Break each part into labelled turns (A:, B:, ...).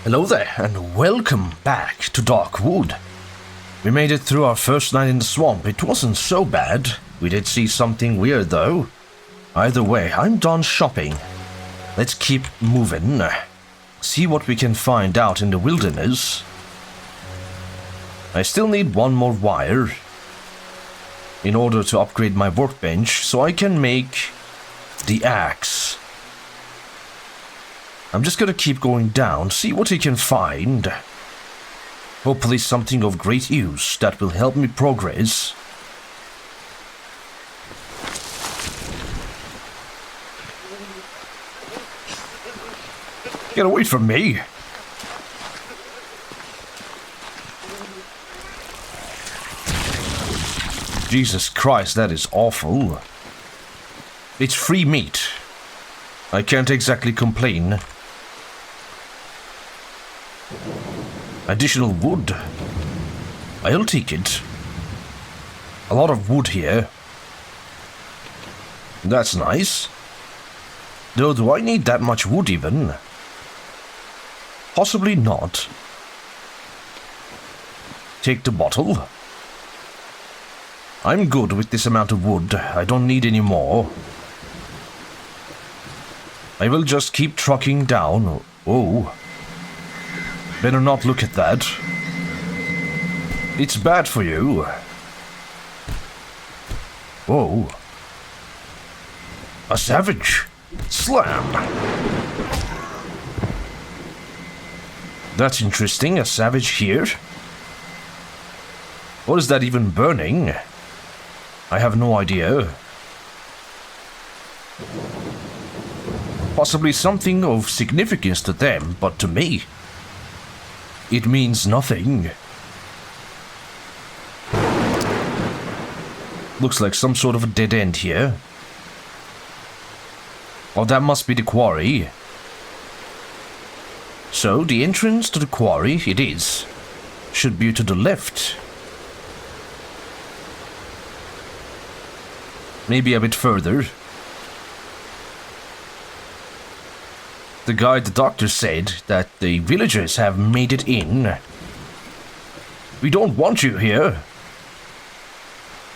A: Hello there, and welcome back to Darkwood. We made it through our first night in the swamp. It wasn't so bad. We did see something weird though. Either way, I'm done shopping. Let's keep moving. See what we can find out in the wilderness. I still need one more wire in order to upgrade my workbench so I can make the axe. I'm just gonna keep going down, see what I can find. Hopefully something of great use that will help me progress. Get away from me! Jesus Christ, that is awful. It's free meat. I can't exactly complain. Additional wood. I'll take it. A lot of wood here. That's nice. Though, do I need that much wood even? Possibly not. Take the bottle. I'm good with this amount of wood. I don't need any more. I will just keep trucking down. Oh. Better not look at that. It's bad for you. Whoa. A savage. Slam. That's interesting. A savage here. What is that even burning? I have no idea. Possibly something of significance to them, but to me, it means nothing. Looks like some sort of a dead end here. Oh, that must be the quarry. So, the entrance to the quarry, it is. Should be to the left. Maybe a bit further. The doctor said that the villagers have made it in. We don't want you here.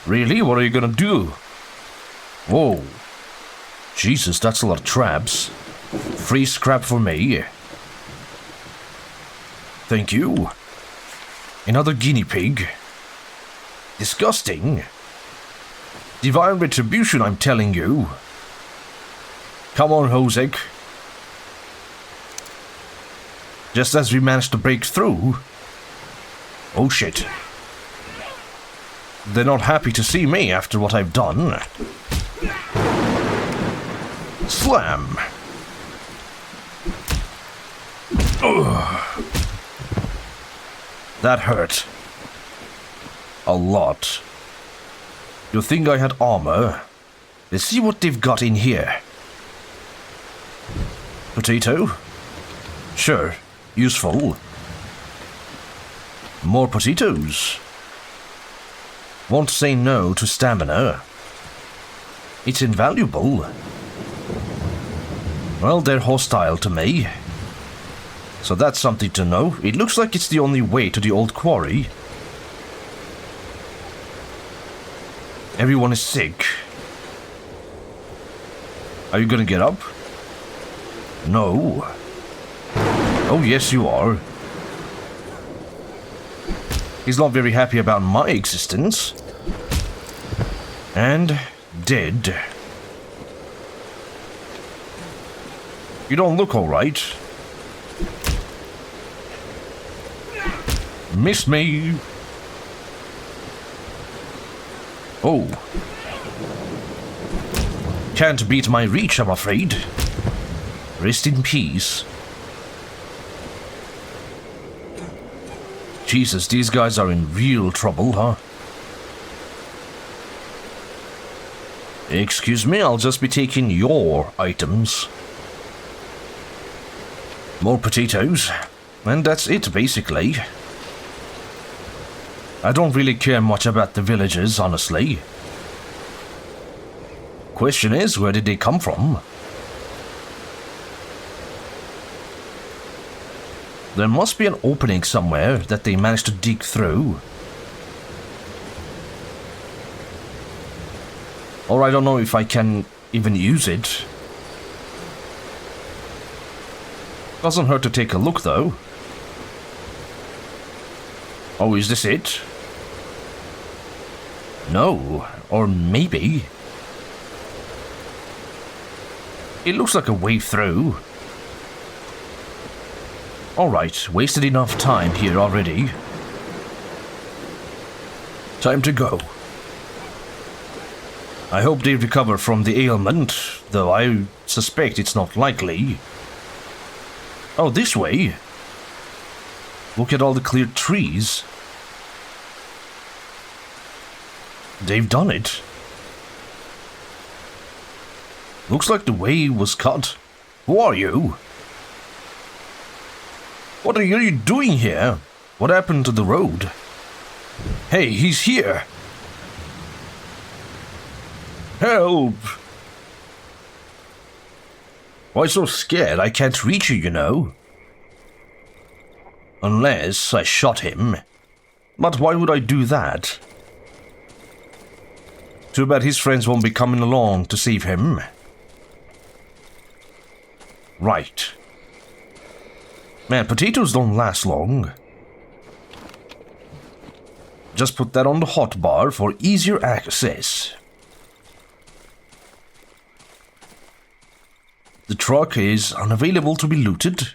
A: Really? What are you gonna do? Whoa. Jesus, that's a lot of traps. Free scrap for me. Thank you. Another guinea pig. Disgusting. Divine retribution, I'm telling you. Come on, Hosek. Just as we managed to break through. Oh shit. They're not happy to see me after what I've done. Slam. Ugh. That hurt. A lot. You think I had armor? Let's see what they've got in here. Potato? Sure. Useful. More potatoes. Won't say no to stamina. It's invaluable. Well, they're hostile to me. So that's something to know. It looks like it's the only way to the old quarry. Everyone is sick. Are you gonna get up? No. Oh, yes, you are. He's not very happy about my existence. And dead. You don't look alright. Miss me. Oh. Can't beat my reach, I'm afraid. Rest in peace. Jesus, these guys are in real trouble, huh? Excuse me, I'll just be taking your items. More potatoes. And that's it, basically. I don't really care much about the villagers, honestly. Question is, where did they come from? There must be an opening somewhere that they managed to dig through. Or I don't know if I can even use it. Doesn't hurt to take a look though. Oh, is this it? No, or maybe. It looks like a way through. Alright, wasted enough time here already. Time to go. I hope they recover from the ailment, though I suspect it's not likely. Oh, this way? Look at all the cleared trees. They've done it. Looks like the way was cut. Who are you? What are you doing here? What happened to the road? Hey, he's here! Help! Why so scared? I can't reach you, you know. Unless I shot him. But why would I do that? Too bad his friends won't be coming along to save him. Right. Man, potatoes don't last long. Just put that on the hotbar for easier access. The truck is unavailable to be looted.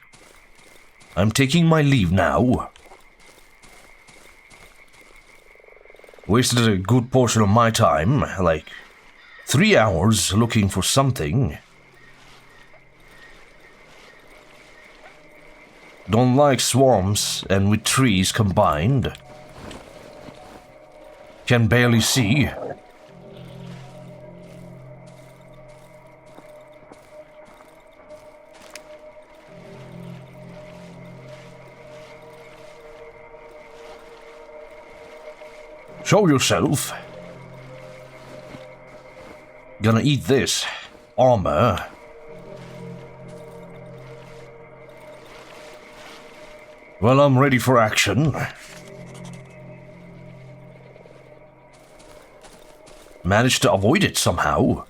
A: I'm taking my leave now. Wasted a good portion of my time, like 3 hours looking for something. Don't like swamps and with trees combined. Can barely see. Show yourself. Gonna eat this. Armor. Well, I'm ready for action. Managed to avoid it somehow.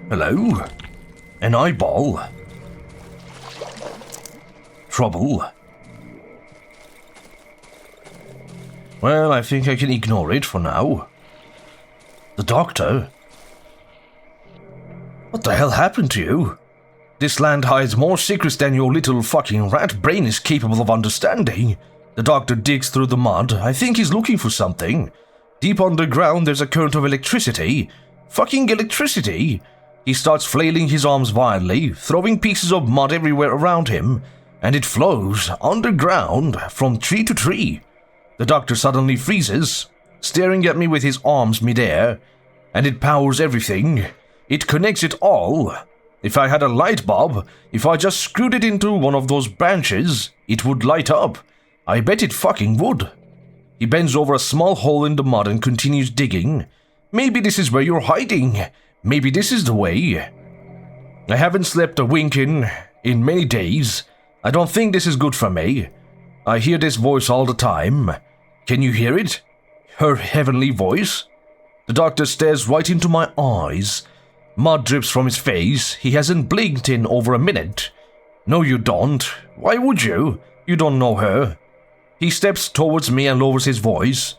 A: Hello? An eyeball. Trouble. Well, I think I can ignore it for now. The doctor? What the hell happened to you? This land hides more secrets than your little fucking rat brain is capable of understanding. The doctor digs through the mud. I think he's looking for something. Deep underground, there's a current of electricity. Fucking electricity! He starts flailing his arms wildly, throwing pieces of mud everywhere around him, and it flows underground from tree to tree. The doctor suddenly freezes, staring at me with his arms midair, and it powers everything. It connects it all. If I had a light bulb, if I just screwed it into one of those branches, it would light up. I bet it fucking would. He bends over a small hole in the mud and continues digging. Maybe this is where you're hiding. Maybe this is the way. I haven't slept a wink in many days. I don't think this is good for me. I hear this voice all the time. Can you hear it? Her heavenly voice? The doctor stares right into my eyes. Mud drips from his face. He hasn't blinked in over a minute. No, you don't. Why would you? You don't know her. He steps towards me and lowers his voice.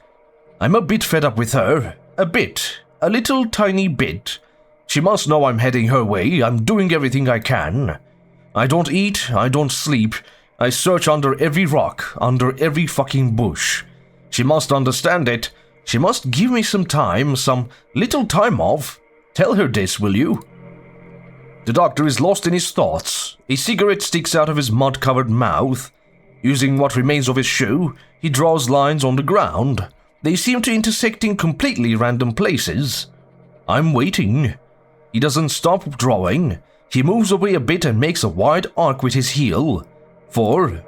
A: I'm a bit fed up with her. A bit. A little tiny bit. She must know I'm heading her way. I'm doing everything I can. I don't eat. I don't sleep. I search under every rock, under every fucking bush. She must understand it. She must give me some time, some little time off. Tell her this, will you? The doctor is lost in his thoughts. A cigarette sticks out of his mud-covered mouth. Using what remains of his shoe, he draws lines on the ground. They seem to intersect in completely random places. I'm waiting. He doesn't stop drawing. He moves away a bit and makes a wide arc with his heel. 4.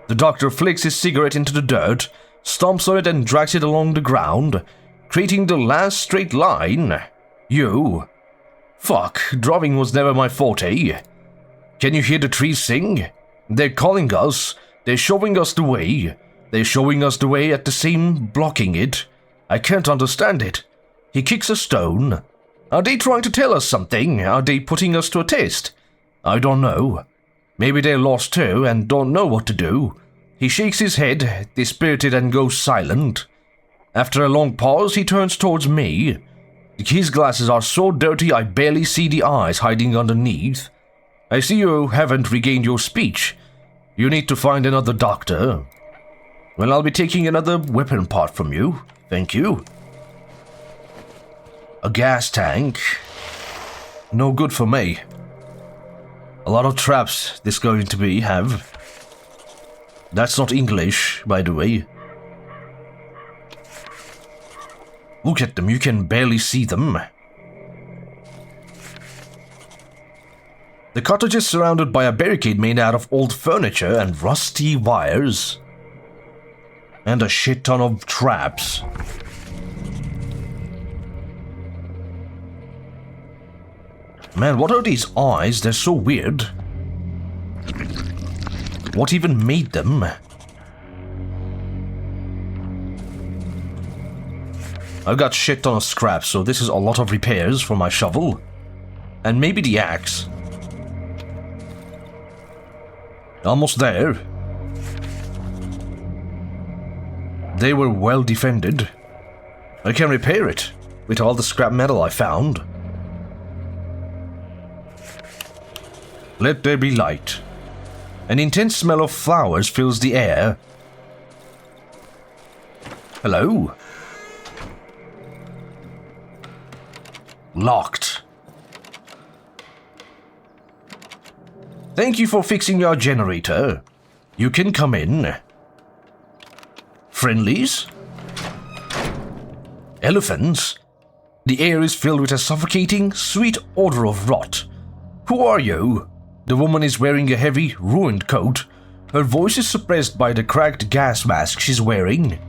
A: The doctor flicks his cigarette into the dirt, stomps on it and drags it along the ground, creating the last straight line. U. Fuck, driving was never my forte. Can you hear the trees sing? They're calling us. They're showing us the way. They're showing us the way at the same blocking it. I can't understand it. He kicks a stone. Are they trying to tell us something? Are they putting us to a test? I don't know. Maybe they're lost too and don't know what to do. He shakes his head, dispirited, and goes silent. After a long pause, he turns towards me. His glasses are so dirty I barely see the eyes hiding underneath. I see you haven't regained your speech. You need to find another doctor. Well, I'll be taking another weapon part from you. Thank you. A gas tank. No good for me. A lot of traps this going to be have. That's not English, by the way. Look at them, you can barely see them. The cottage is surrounded by a barricade made out of old furniture and rusty wires. And a shit ton of traps. Man, what are these eyes? They're so weird. What even made them? I've got shit ton of scraps, so this is a lot of repairs for my shovel. And maybe the axe. Almost there. They were well defended. I can repair it with all the scrap metal I found. Let there be light. An intense smell of flowers fills the air. Hello? Locked. Thank you for fixing your generator. You can come in. Friendlies? Elephants? The air is filled with a suffocating, sweet odor of rot. Who are you? The woman is wearing a heavy, ruined coat. Her voice is suppressed by the cracked gas mask she's wearing.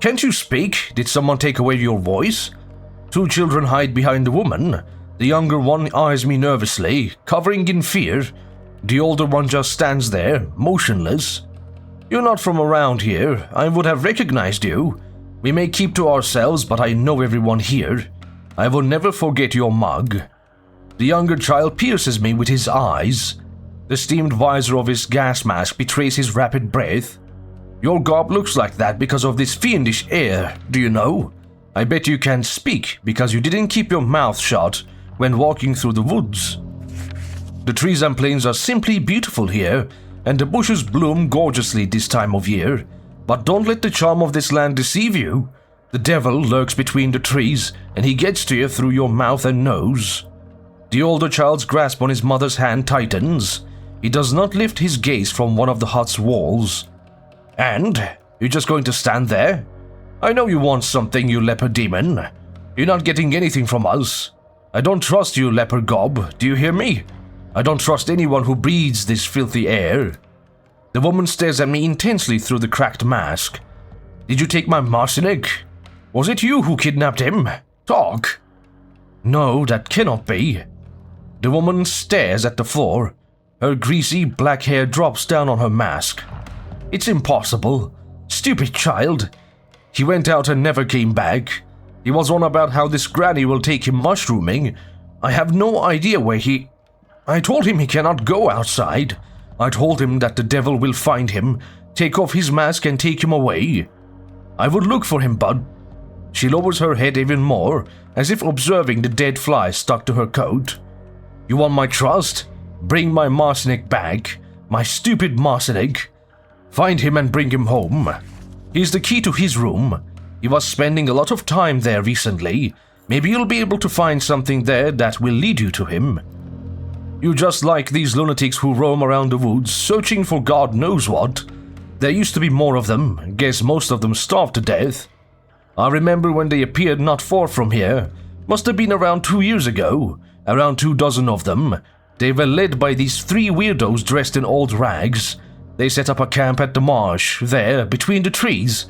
A: Can't you speak? Did someone take away your voice? Two children hide behind the woman. The younger one eyes me nervously, covering in fear. The older one just stands there, motionless. You're not from around here. I would have recognized you. We may keep to ourselves, but I know everyone here. I will never forget your mug. The younger child pierces me with his eyes. The steamed visor of his gas mask betrays his rapid breath. Your garb looks like that because of this fiendish air, do you know? I bet you can't speak because you didn't keep your mouth shut when walking through the woods. The trees and plains are simply beautiful here, and the bushes bloom gorgeously this time of year. But don't let the charm of this land deceive you. The devil lurks between the trees, and he gets to you through your mouth and nose. The older child's grasp on his mother's hand tightens. He does not lift his gaze from one of the hut's walls. And? You're just going to stand there? I know you want something, you leper demon. You're not getting anything from us. I don't trust you, leper gob. Do you hear me? I don't trust anyone who breathes this filthy air. The woman stares at me intensely through the cracked mask. Did you take my Marcinek? Was it you who kidnapped him? Talk. No, that cannot be. The woman stares at the floor. Her greasy black hair drops down on her mask. It's impossible. Stupid child. He went out and never came back. He was on about how this granny will take him mushrooming. I have no idea where he... I told him he cannot go outside. I told him that the devil will find him, take off his mask and take him away. I would look for him, bud. She lowers her head even more, as if observing the dead fly stuck to her coat. You want my trust? Bring my Marcinek back. My stupid Marcinek. Find him and bring him home. Here's the key to his room. He was spending a lot of time there recently. Maybe you'll be able to find something there that will lead you to him. You're just like these lunatics who roam around the woods, searching for God knows what. There used to be more of them. Guess most of them starved to death. I remember when they appeared not far from here. Must have been around 2 years ago. Around 24 of them. They were led by these 3 weirdos dressed in old rags. They set up a camp at the marsh, there, between the trees.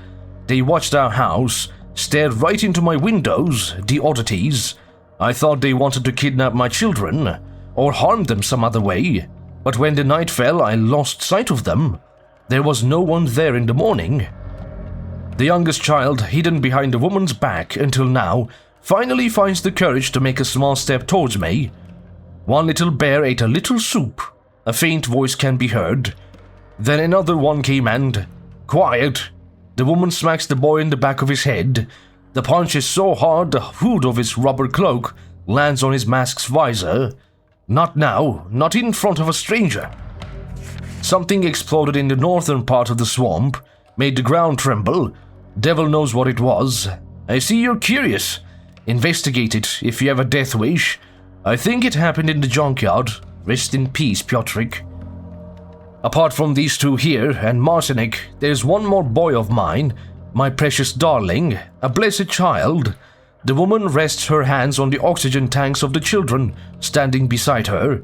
A: They watched our house, stared right into my windows, the oddities. I thought they wanted to kidnap my children, or harm them some other way, but when the night fell I lost sight of them. There was no one there in the morning. The youngest child, hidden behind a woman's back until now, finally finds the courage to make a small step towards me. One little bear ate a little soup. A faint voice can be heard. Then another one came and... Quiet! The woman smacks the boy in the back of his head. The punch is so hard the hood of his rubber cloak lands on his mask's visor. Not now, not in front of a stranger. Something exploded in the northern part of the swamp, made the ground tremble. Devil knows what it was. I see you're curious. Investigate it if you have a death wish. I think it happened in the junkyard. Rest in peace, Piotrek. Apart from these two here and Marcinek, there's one more boy of mine, my precious darling, a blessed child. The woman rests her hands on the oxygen tanks of the children standing beside her.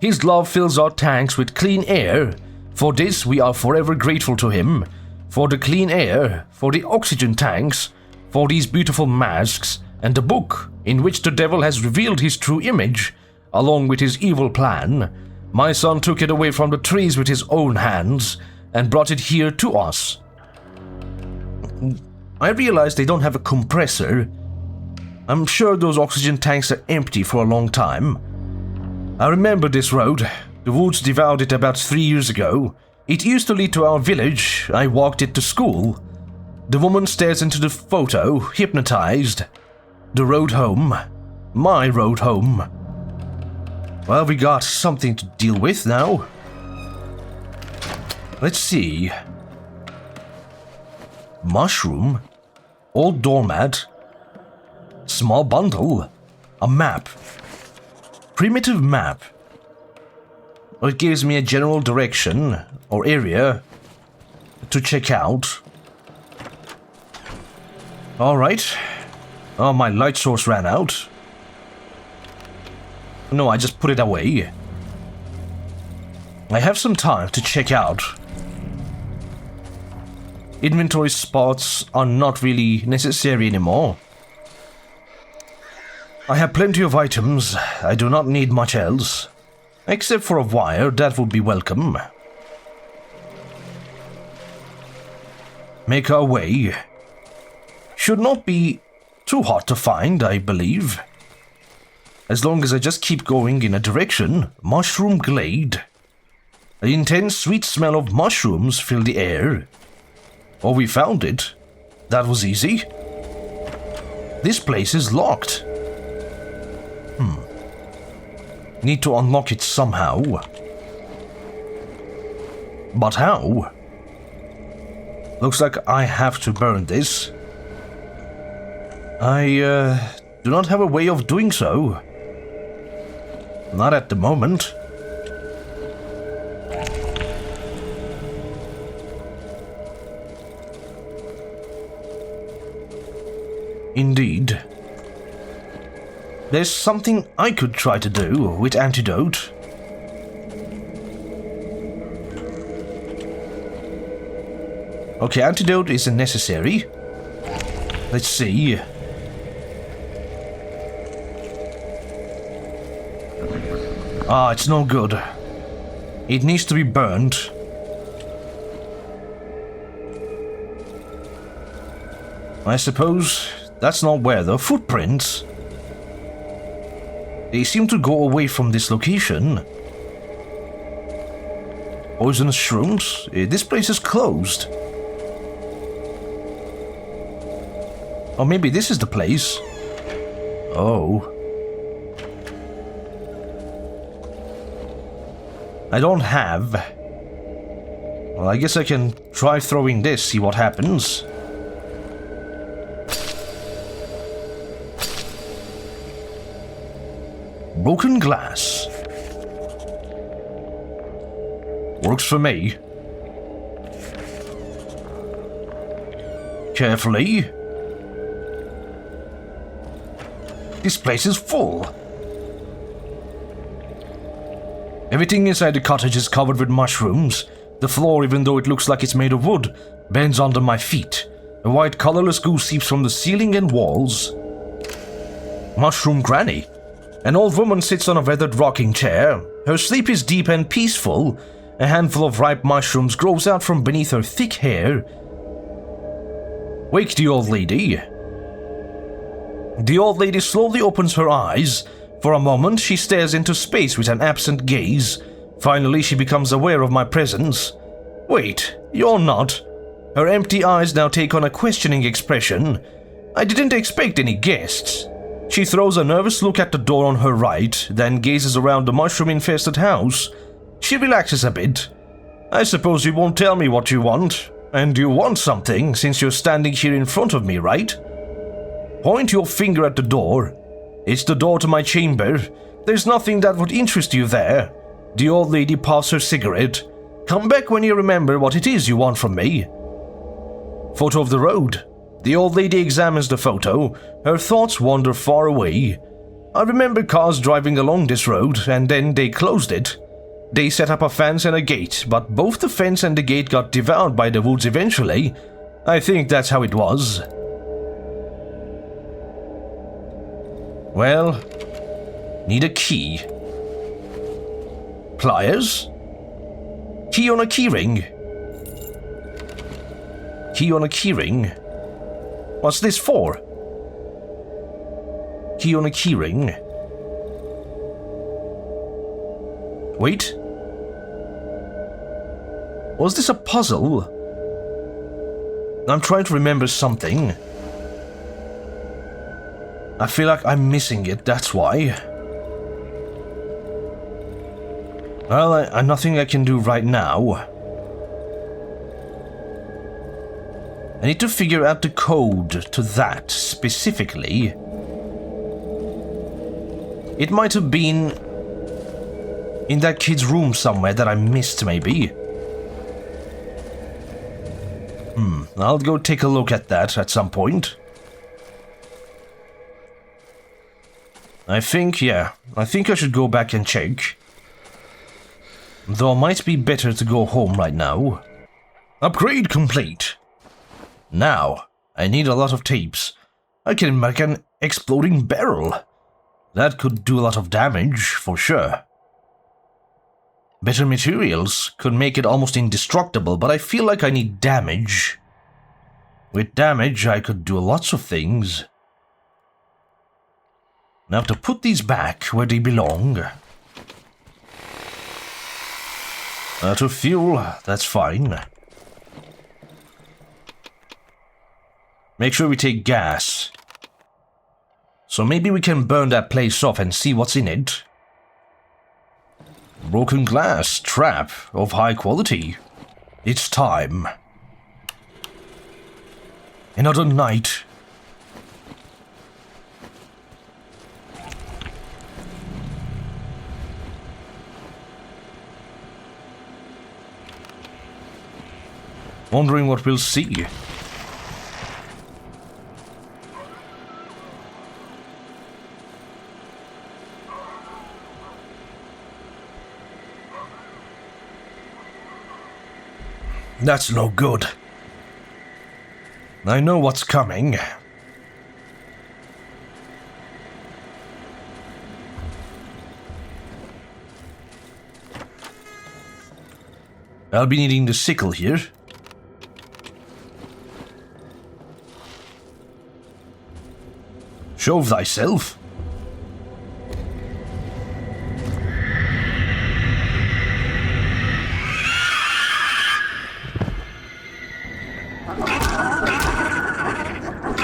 A: His love fills our tanks with clean air. For this we are forever grateful to him. For the clean air, for the oxygen tanks, for these beautiful masks, and the book in which the devil has revealed his true image, along with his evil plan. My son took it away from the trees with his own hands and brought it here to us. I realize they don't have a compressor. I'm sure those oxygen tanks are empty for a long time. I remember this road. The woods devoured it about 3 years ago. It used to lead to our village. I walked it to school. The woman stares into the photo, hypnotized. The road home. My road home. Well, we got something to deal with now. Let's see. Mushroom. Old doormat. Small bundle. A map. Primitive map. It gives me a general direction or area to check out. Alright. Oh, my light source ran out. No, I just put it away. I have some time to check out. Inventory spots are not really necessary anymore. I have plenty of items. I do not need much else. Except for a wire, that would be welcome. Make our way. Should not be too hard to find, I believe. As long as I just keep going in a direction. Mushroom glade. The intense sweet smell of mushrooms filled the air. Oh, we found it. That was easy. This place is locked. Need to unlock it somehow. But how? Looks like I have to burn this. I do not have a way of doing so. Not at the moment. Indeed. There's something I could try to do with antidote. Okay, antidote isn't necessary. Let's see. Ah, it's no good. It needs to be burned. I suppose that's not where the footprints. They seem to go away from this location. Poisonous shrooms? This place is closed. Or maybe this is the place. Oh. I don't have. Well, I guess I can try throwing this, see what happens. Broken glass. Works for me. Carefully. This place is full. Everything inside the cottage is covered with mushrooms. The floor, even though it looks like it's made of wood, bends under my feet. A white colorless goo seeps from the ceiling and walls. Mushroom Granny. An old woman sits on a weathered rocking chair. Her sleep is deep and peaceful. A handful of ripe mushrooms grows out from beneath her thick hair. Wake the old lady. The old lady slowly opens her eyes. For a moment, she stares into space with an absent gaze. Finally, she becomes aware of my presence. Wait, you're not. Her empty eyes now take on a questioning expression. I didn't expect any guests. She throws a nervous look at the door on her right, then gazes around the mushroom-infested house. She relaxes a bit. I suppose you won't tell me what you want. And you want something, since you're standing here in front of me, right? Point your finger at the door. It's the door to my chamber. There's nothing that would interest you there. The old lady puffs her cigarette. Come back when you remember what it is you want from me. Photo of the road. The old lady examines the photo. Her thoughts wander far away. I remember cars driving along this road, and then they closed it. They set up a fence and a gate, but both the fence and the gate got devoured by the woods eventually. I think that's how it was. Well, need a key. Pliers? Key on a keyring. Key on a keyring. What's this for? Key on a keyring. Wait. Was this a puzzle? I'm trying to remember something. I feel like I'm missing it, that's why. Well, nothing I can do right now. I need to figure out the code to that, specifically. It might have been in that kid's room somewhere that I missed, maybe. I'll go take a look at that at some point. I think I should go back and check. Though it might be better to go home right now. Upgrade complete. Now, I need a lot of tapes. I can make an exploding barrel. That could do a lot of damage, for sure. Better materials could make it almost indestructible, but I feel like I need damage. With damage, I could do lots of things. Now to put these back where they belong. Out of fuel, that's fine. Make sure we take gas. So maybe we can burn that place off and see what's in it. Broken glass trap of high quality. It's time. Another night. Wondering what we'll see. That's no good. I know what's coming. I'll be needing the sickle here. Show thyself.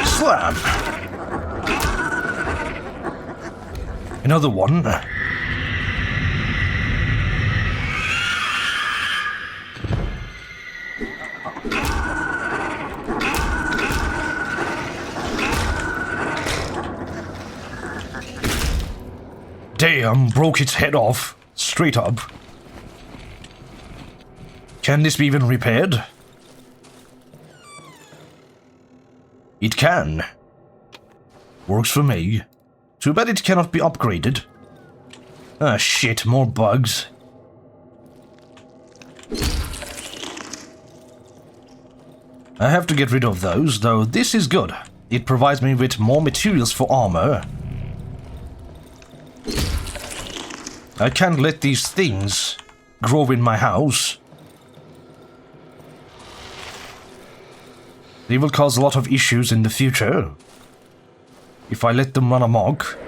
A: Slam. Another one. Damn, broke its head off. Straight up. Can this be even repaired? It can. Works for me. Too bad it cannot be upgraded. Ah, shit, more bugs. I have to get rid of those, though this is good. It provides me with more materials for armor. I can't let these things grow in my house. They will cause a lot of issues in the future if I let them run amok.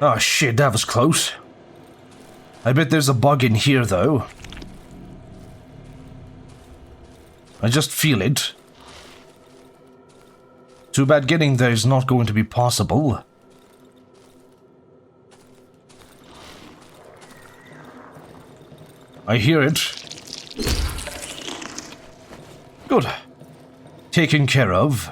A: Oh shit, that was close. I bet there's a bug in here though. I just feel it. Too bad getting there is not going to be possible. I hear it. Good. Taken care of.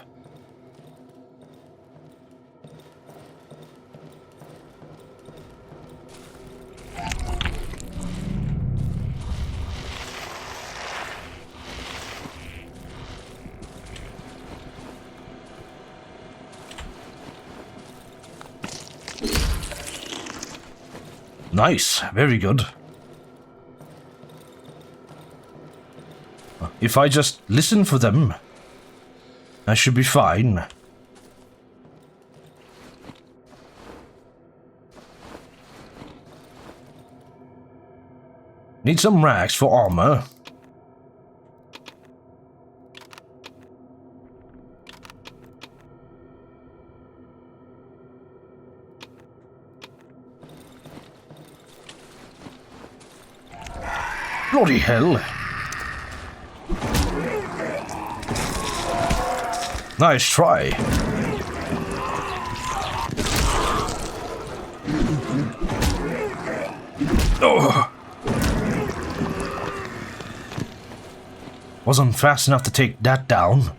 A: Nice, very good. If I just listen for them, I should be fine. Need some rags for armor. Bloody hell. Nice try. Oh. Wasn't fast enough to take that down.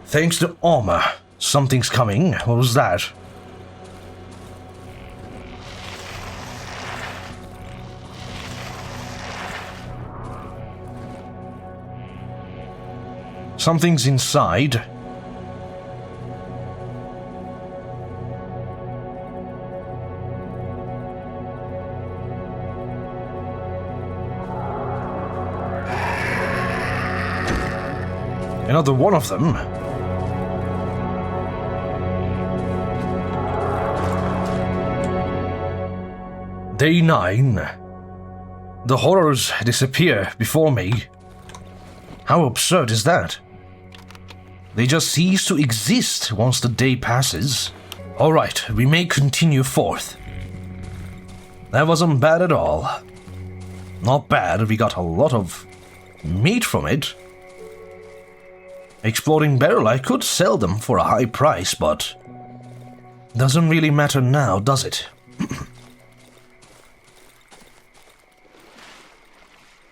A: Thanks to armor. Something's coming. What was that? Something's inside. Another one of them. Day 9. The horrors disappear before me. How absurd is that? They just cease to exist once the day passes. Alright, we may continue forth. That wasn't bad at all. Not bad, we got a lot of meat from it. Exploding barrel, I could sell them for a high price, but doesn't really matter now, does it?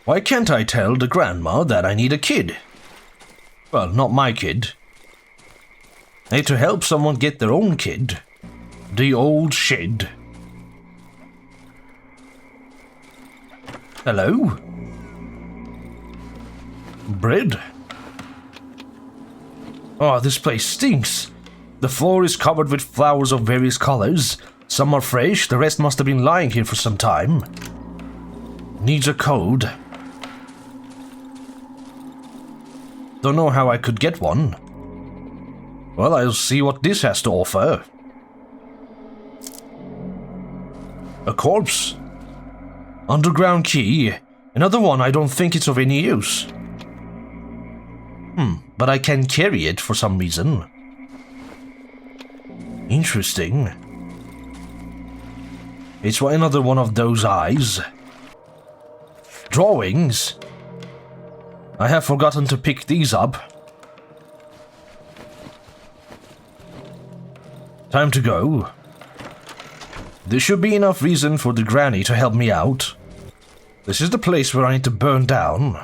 A: Why can't I tell the grandma that I need a kid? Well, not my kid. I had to help someone get their own kid. The old shed. Hello? Bread? Oh, this place stinks. The floor is covered with flowers of various colors. Some are fresh, the rest must have been lying here for some time. Needs a code. Don't know how I could get one. Well, I'll see what this has to offer. A corpse. Underground key. Another one, I don't think it's of any use. But I can carry it for some reason. Interesting. It's another one of those eyes. Drawings. I have forgotten to pick these up. Time to go. There should be enough reason for the granny to help me out. This is the place where I need to burn down.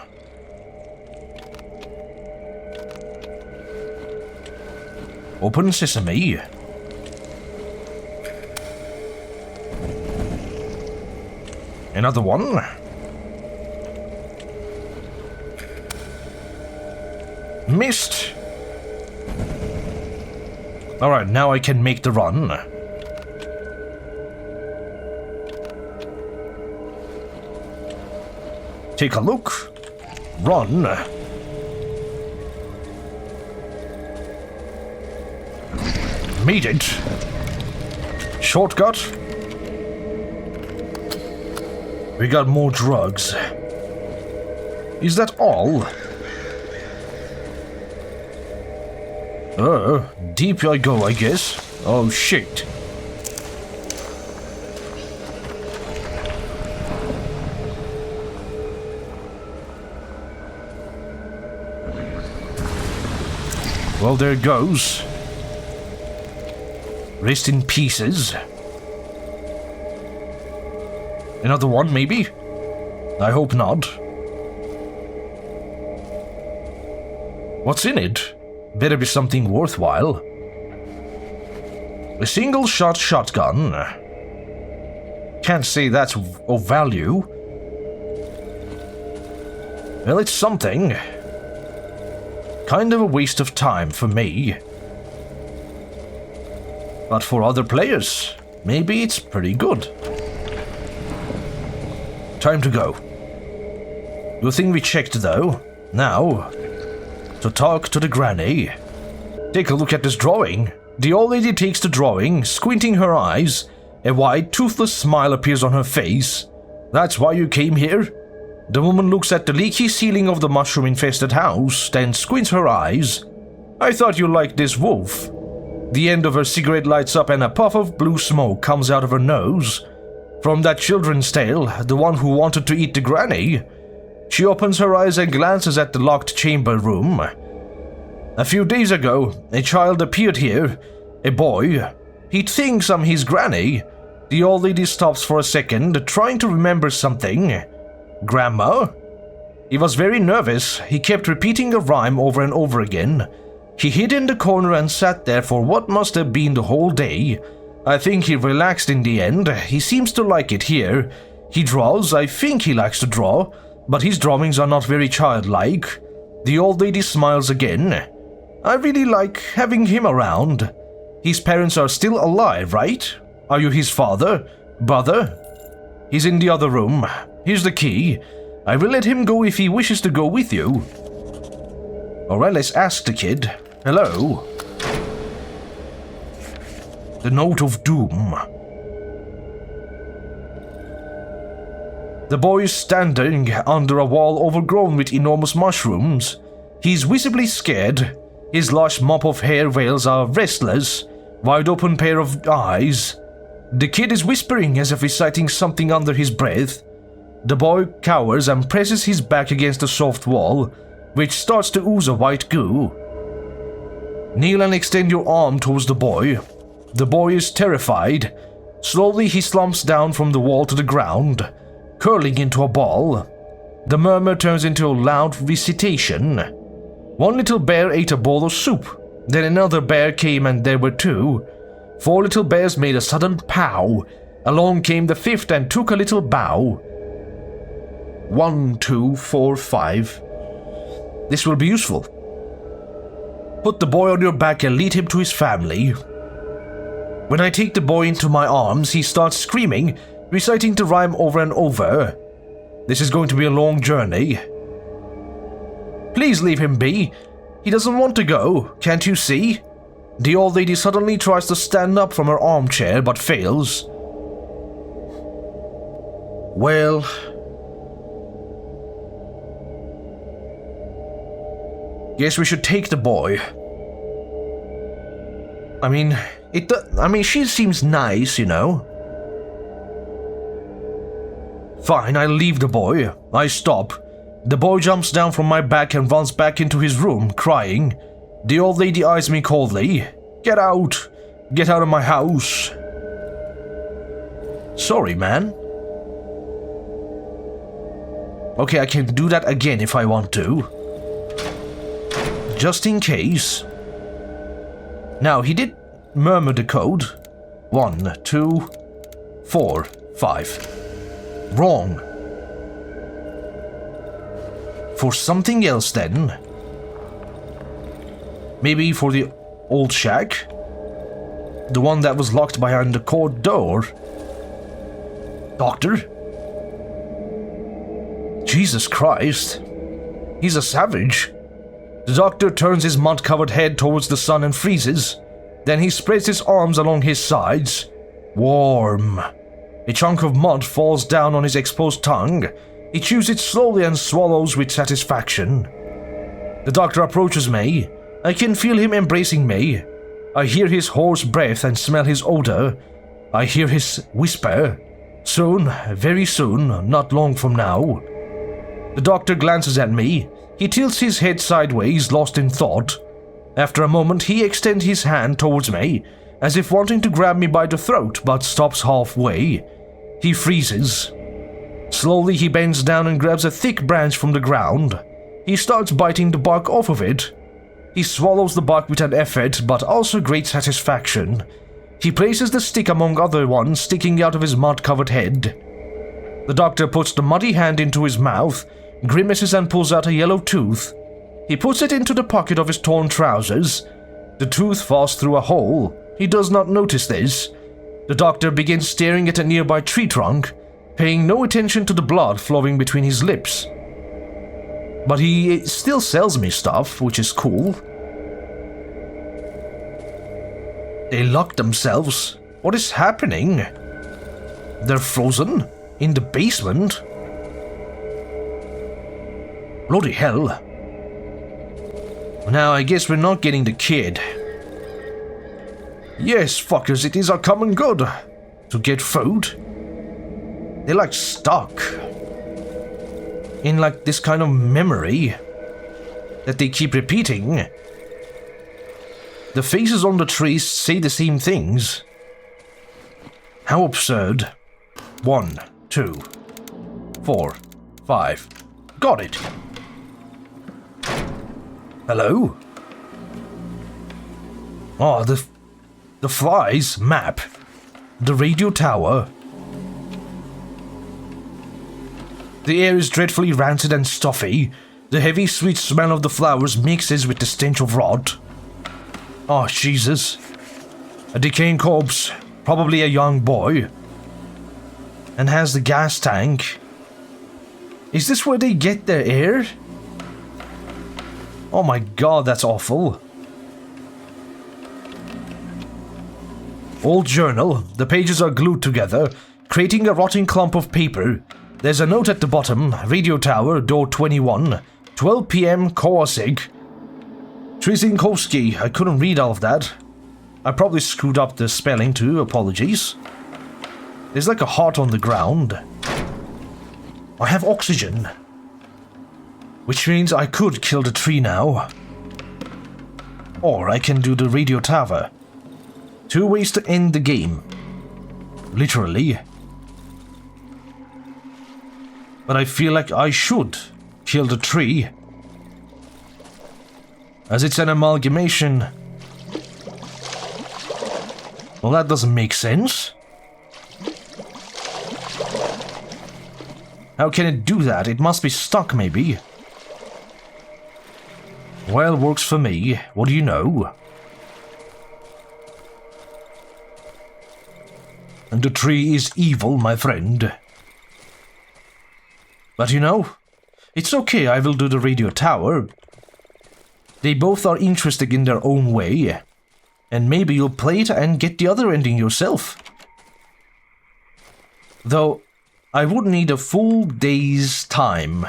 A: Open sesame. Another one. Missed. Alright, now I can make the run. Take a look. Run. Made it. Shortcut. We got more drugs. Is that all? Deep I go, I guess. Oh, shit. Well, there it goes. Rest in pieces. Another one, maybe? I hope not. What's in it? Better be something worthwhile. A single-shot shotgun. Can't say that's of value. Well, it's something. Kind of a waste of time for me. But for other players, maybe it's pretty good. Time to go. Good thing we checked though. Now, to talk to the granny. Take a look at this drawing. The old lady takes the drawing, squinting her eyes. A wide, toothless smile appears on her face. That's why you came here? The woman looks at the leaky ceiling of the mushroom-infested house, then squints her eyes. I thought you liked this wolf. The end of her cigarette lights up and a puff of blue smoke comes out of her nose. From that children's tale, the one who wanted to eat the granny. She opens her eyes and glances at the locked chamber room. A few days ago, a child appeared here, a boy. He thinks I'm his granny. The old lady stops for a second, trying to remember something. Grandma? He was very nervous. He kept repeating a rhyme over and over again. He hid in the corner and sat there for what must have been the whole day. I think he relaxed in the end. He seems to like it here. He draws. I think he likes to draw, but his drawings are not very childlike. The old lady smiles again. I really like having him around. His parents are still alive, right? Are you his father? Brother? He's in the other room. Here's the key. I will let him go if he wishes to go with you. Alright, let's ask the kid. Hello? The note of doom. The boy is standing under a wall overgrown with enormous mushrooms. He's visibly scared. His lush mop of hair veils a restless, wide-open pair of eyes. The kid is whispering as if reciting something under his breath. The boy cowers and presses his back against the soft wall, which starts to ooze a white goo. Kneel and extend your arm towards the boy. The boy is terrified. Slowly he slumps down from the wall to the ground, curling into a ball. The murmur turns into a loud recitation. One little bear ate a bowl of soup. Then another bear came and there were two. 4 little bears made a sudden pow. Along came the fifth and took a little bow. 1, 2, 4, 5. This will be useful. Put the boy on your back and lead him to his family. When I take the boy into my arms, he starts screaming, reciting the rhyme over and over. This is going to be a long journey. Please leave him be. He doesn't want to go, can't you see? The old lady suddenly tries to stand up from her armchair but fails. Well... guess we should take the boy. I mean, she seems nice, you know. Fine, I'll leave the boy. I stop. The boy jumps down from my back and runs back into his room, crying. The old lady eyes me coldly. Get out! Get out of my house! Sorry, man. Okay, I can do that again if I want to. Just in case. Now, he did murmur the code. 1, 2, 4, 5. Wrong. For something else then. Maybe for the old shack? The one that was locked behind the court door? Doctor? Jesus Christ. He's a savage. The doctor turns his mud-covered head towards the sun and freezes. Then he spreads his arms along his sides. Warm. A chunk of mud falls down on his exposed tongue. He chews it slowly and swallows with satisfaction. The doctor approaches me. I can feel him embracing me. I hear his hoarse breath and smell his odor. I hear his whisper. Soon, very soon, not long from now. The doctor glances at me. He tilts his head sideways, lost in thought. After a moment, he extends his hand towards me, as if wanting to grab me by the throat, but stops halfway. He freezes. Slowly, he bends down and grabs a thick branch from the ground. He starts biting the bark off of it. He swallows the bark with an effort, but also great satisfaction. He places the stick among other ones sticking out of his mud-covered head. The doctor puts the muddy hand into his mouth, grimaces and pulls out a yellow tooth. He puts it into the pocket of his torn trousers. The tooth falls through a hole. He does not notice this. The doctor begins staring at a nearby tree trunk, paying no attention to the blood flowing between his lips. But he still sells me stuff, which is cool. They locked themselves. What is happening? They're frozen? In the basement? Bloody hell. Now I guess we're not getting the kid. Yes, fuckers, it is our common good to get food. They're like stuck in like this kind of memory that they keep repeating. The faces on the trees say the same things. How absurd. 1, 2, 4, 5. Got it. Hello? Oh, the flies map. The radio tower. The air is dreadfully rancid and stuffy. The heavy, sweet smell of the flowers mixes with the stench of rot. Oh, Jesus. A decaying corpse, probably a young boy. And has the gas tank. Is this where they get their air? Oh my god, that's awful. Old journal. The pages are glued together, creating a rotting clump of paper. There's a note at the bottom. Radio tower, door 21. 12 p.m. Kowalsig. Trzynkowski. I couldn't read all of that. I probably screwed up the spelling too. Apologies. There's like a heart on the ground. I have oxygen. Which means I could kill the tree now. Or I can do the radio tower. 2 ways to end the game. Literally. But I feel like I should kill the tree. As it's an amalgamation. Well, that doesn't make sense. How can it do that? It must be stuck, maybe. Well, works for me. What do you know? And the tree is evil, my friend. But you know, it's okay, I will do the radio tower. They both are interesting in their own way. And maybe you'll play it and get the other ending yourself. Though, I would need a full day's time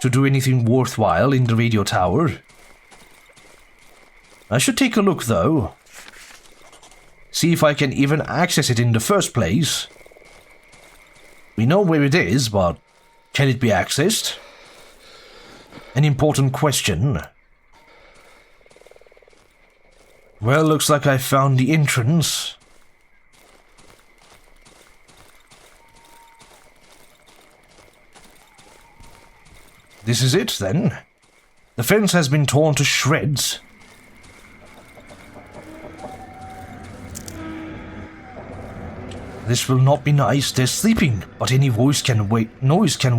A: to do anything worthwhile in the radio tower. I should take a look though. See if I can even access it in the first place. We know where it is, but can it be accessed? An important question. Well, looks like I found the entrance. This is it, then. The fence has been torn to shreds. This will not be nice. They're sleeping, but any noise can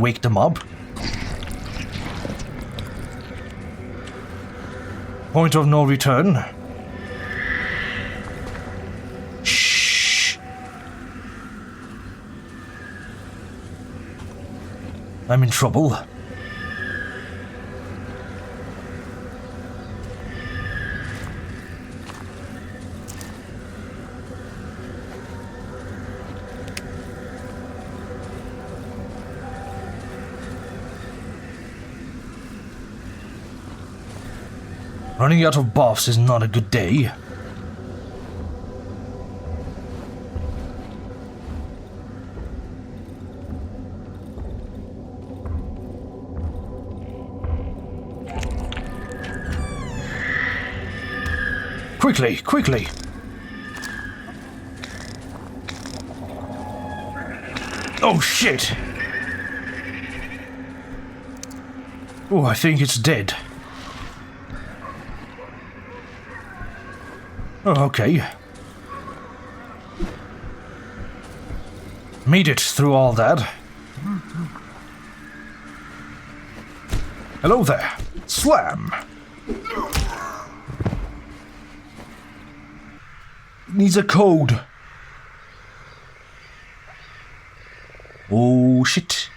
A: wake them up. Point of no return. Shh. I'm in trouble. Running out of buffs is not a good day. Quickly, quickly! Oh shit! Oh, I think it's dead. Oh, okay. Made it through all that. Hello there. Slam! Needs a code. Oh, shit.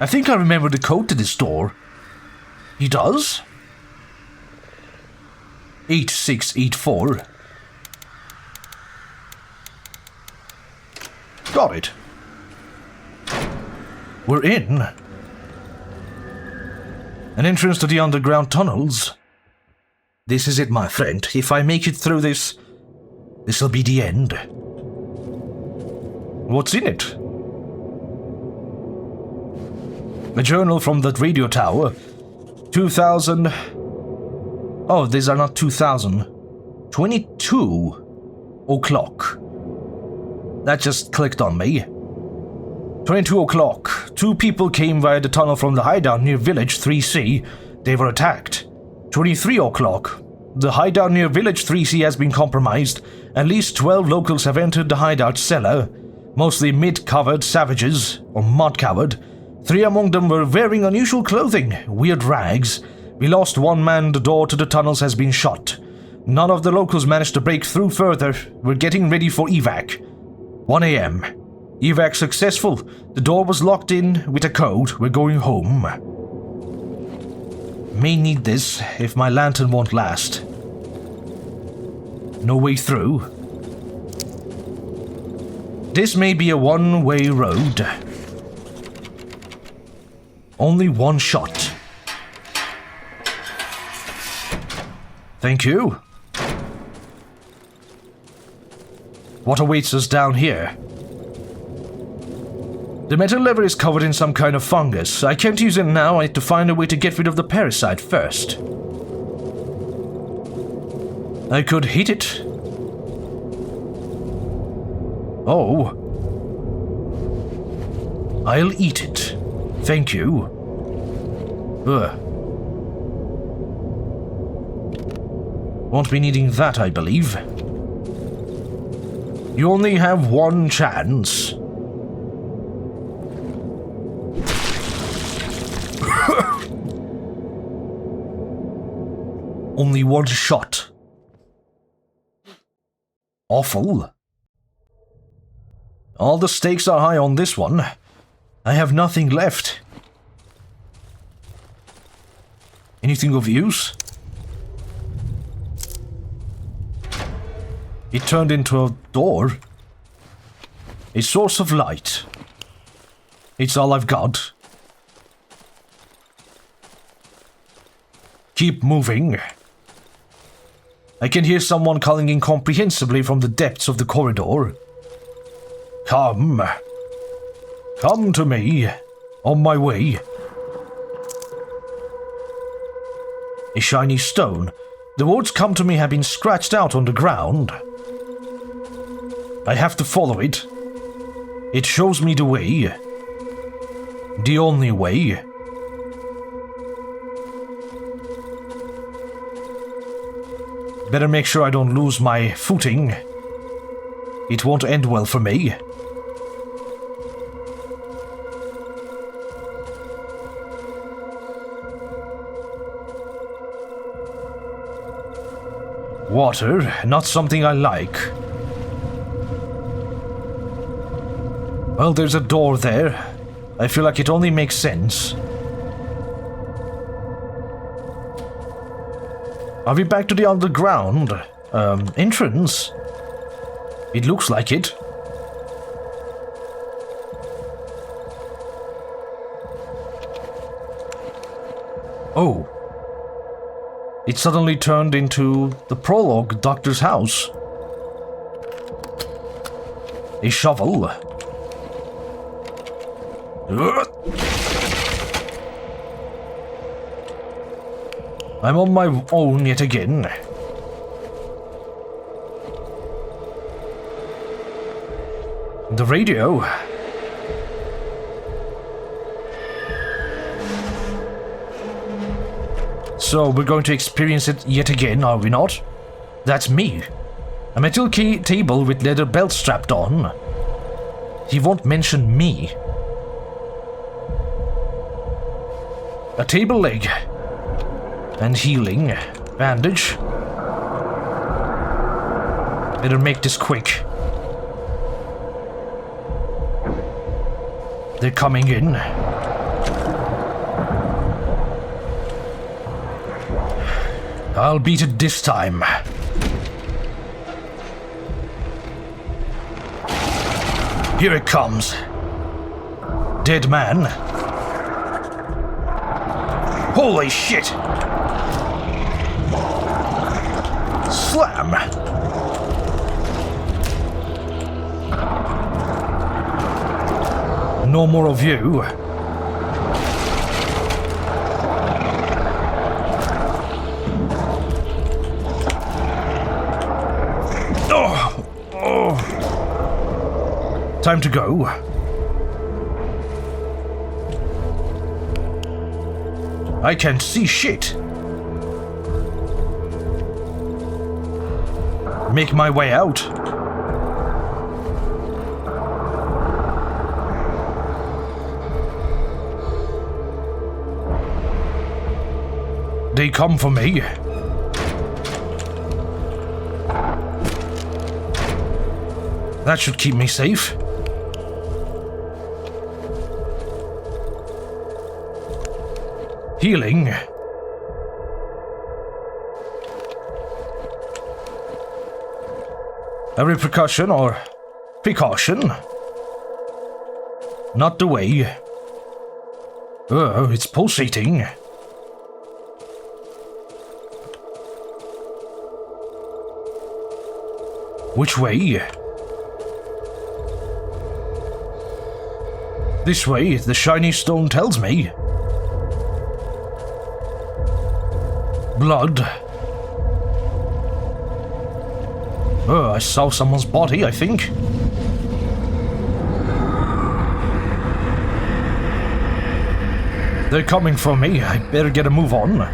A: I think I remember the code to this door. He does? 8684. Got it. We're in. An entrance to the underground tunnels. This is it, my friend. If I make it through this, this'll be the end. What's in it? A journal from that radio tower. 2000... Oh, these are not 2000. 22 o'clock. That just clicked on me. 22 o'clock. 2 people came via the tunnel from the hideout near Village 3C. They were attacked. 23 o'clock. The hideout near Village 3C has been compromised. At least 12 locals have entered the hideout cellar. Mostly mid-covered savages, or mud-covered. 3 among them were wearing unusual clothing, weird rags. We lost 1 man. The door to the tunnels has been shut. None of the locals managed to break through further. We're getting ready for evac. 1 a.m. Evac successful. The door was locked in with a code. We're going home. May need this if my lantern won't last. No way through. This may be a one-way road. Only 1 shot. Thank you. What awaits us down here? The metal lever is covered in some kind of fungus. I can't use it now. I need to find a way to get rid of the parasite first. I could hit it. Oh. I'll eat it. Thank you. Ugh. Won't be needing that, I believe. You only have 1 chance. Only 1 shot. Awful. All the stakes are high on this one. I have nothing left. Anything of use? It turned into a door. A source of light. It's all I've got. Keep moving. I can hear someone calling incomprehensibly from the depths of the corridor. Come. Come to me. On my way. A shiny stone. The words "come to me" have been scratched out on the ground. I have to follow it. It shows me the way. The only way. Better make sure I don't lose my footing. It won't end well for me. Water, not something I like. Well, there's a door there. I feel like it only makes sense. Are we back to the underground entrance? It looks like it. Oh. It suddenly turned into the prologue doctor's house. A shovel. I'm on my own yet again. The radio. So we're going to experience it yet again, are we not? That's me. A metal key table with leather belt strapped on. He won't mention me. A table leg. And healing. Bandage. Better make this quick. They're coming in. I'll beat it this time. Here it comes. Dead man. Holy shit! Slam! No more of you. Time to go. I can't see shit. Make my way out. They come for me. That should keep me safe. Healing. A repercussion or precaution? Not the way. Oh, it's pulsating. Which way? This way, the shiny stone tells me. Blood. Oh, I saw someone's body, I think. They're coming for me. I better get a move on.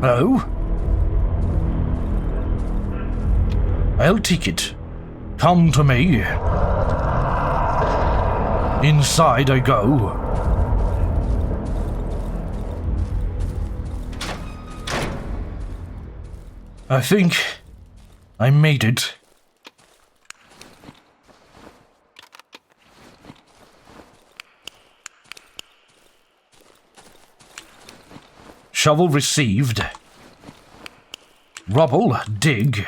A: Hello? I'll take it. Come to me. Inside I go. I think I made it. Shovel received. Rubble, dig.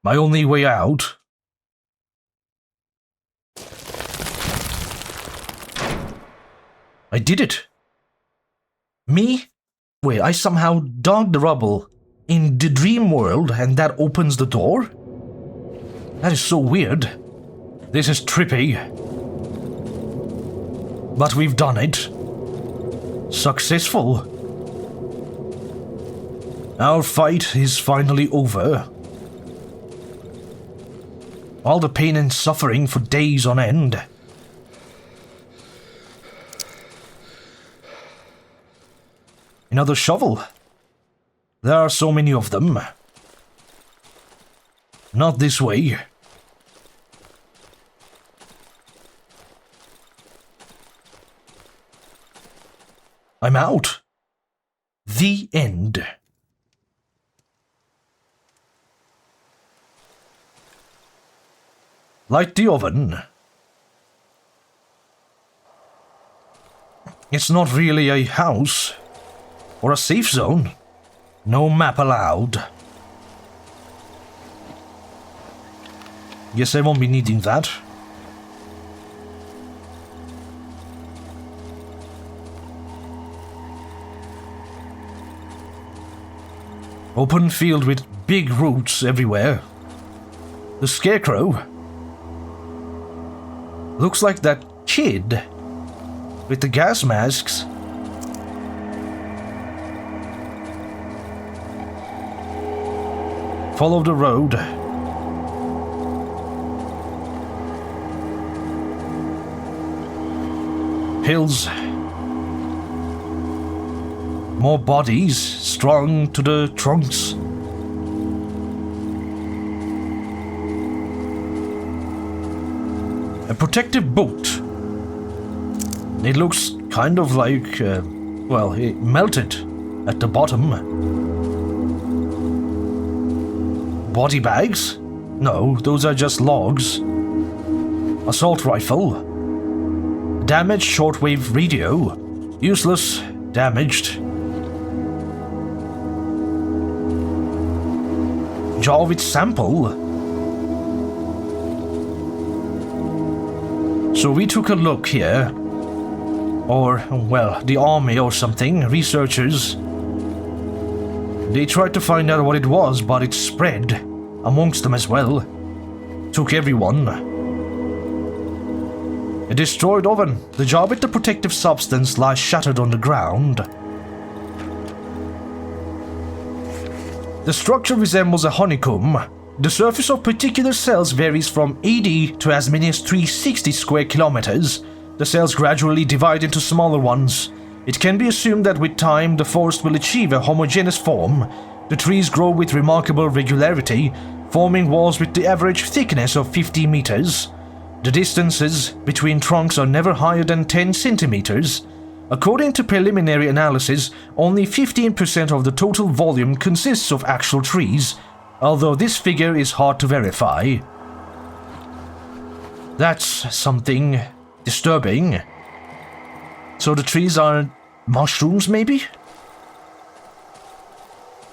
A: My only way out. I did it. Me? Wait, I somehow dug the rubble in the dream world and that opens the door? That is so weird. This is trippy. But we've done it. Successful. Our fight is finally over. All the pain and suffering for days on end. Another shovel. There are so many of them. Not this way. I'm out. The end. Light the oven. It's not really a house or a safe zone. No map allowed. Guess I won't be needing that. Open field with big roots everywhere. The scarecrow. Looks like that kid with the gas masks. Follow the road. Hills. More bodies strung to the trunks. A protective boot. It looks kind of like, well, it melted at the bottom. Body bags? No, those are just logs. Assault rifle. Damaged shortwave radio. Useless, damaged. Jar with sample. So we took a look here. Or, well, the army or something, researchers. They tried to find out what it was, but it spread amongst them as well. Took everyone. A destroyed oven. The jar with the protective substance lies shattered on the ground. The structure resembles a honeycomb. The surface of particular cells varies from 80 to as many as 360 square kilometers. The cells gradually divide into smaller ones. It can be assumed that with time, the forest will achieve a homogeneous form. The trees grow with remarkable regularity, forming walls with the average thickness of 50 meters. The distances between trunks are never higher than 10 centimeters. According to preliminary analysis, only 15% of the total volume consists of actual trees, although this figure is hard to verify. That's something disturbing. So the trees are mushrooms, maybe?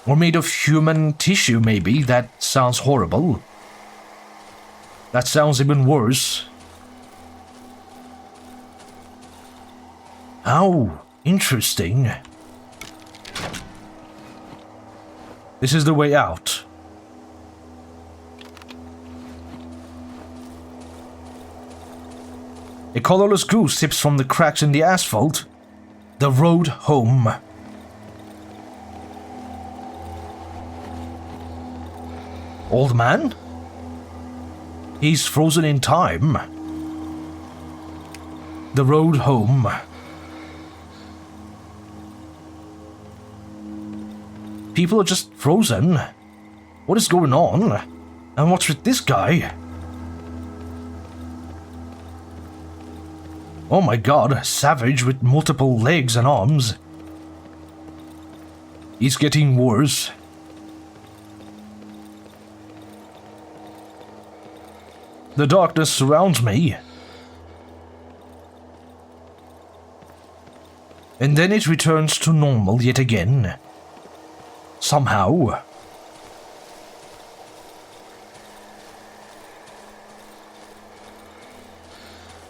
A: Or made of human tissue, maybe? That sounds horrible. That sounds even worse. How interesting. This is the way out. A colorless goose sips from the cracks in the asphalt. The road home. Old man? He's frozen in time. The road home. People are just frozen. What is going on? And what's with this guy? Oh my god, savage with multiple legs and arms. He's getting worse. The darkness surrounds me. And then it returns to normal yet again. Somehow.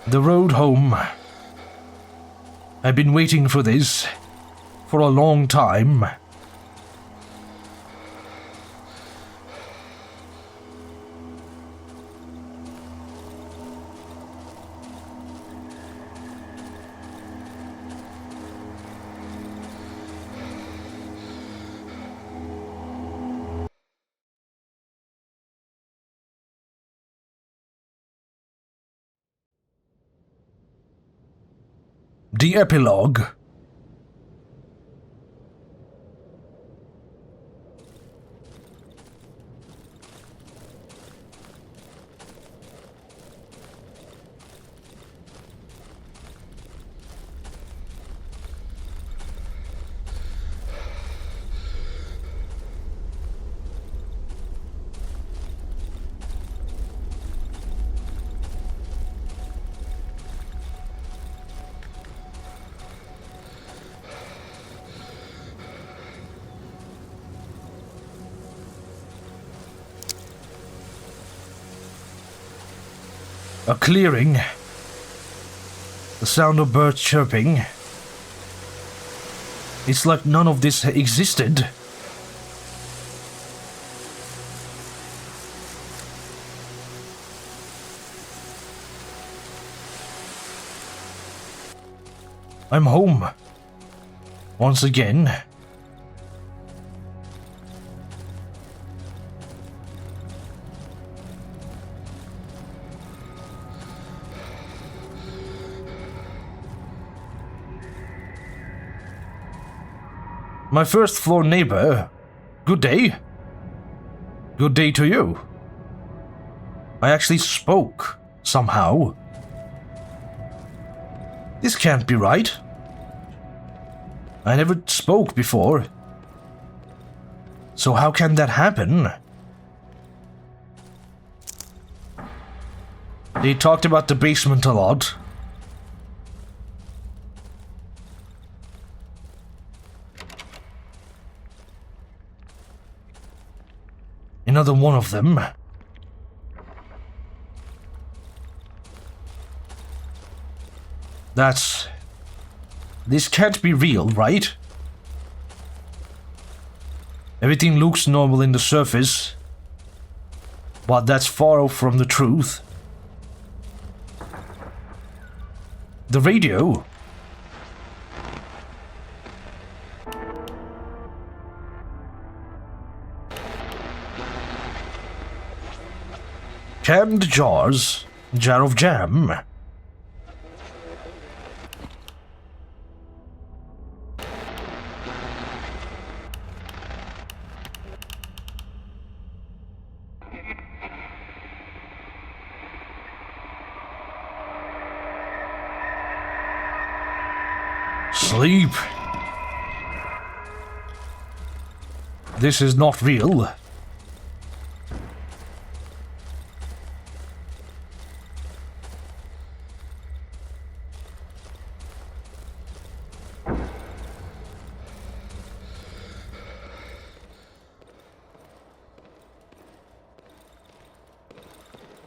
A: The road home. I've been waiting for this for a long time. The epilogue. A clearing. The sound of birds chirping. It's like none of this existed. I'm home. Once again. My first floor neighbor. Good day. Good day to you. I actually spoke, somehow. This can't be right. I never spoke before. So how can that happen? They talked about the basement a lot. Another one of them. This can't be real, right? Everything looks normal in the surface, but that's far off from the truth. The radio. Canned jars. Jar of jam. Sleep. This is not real.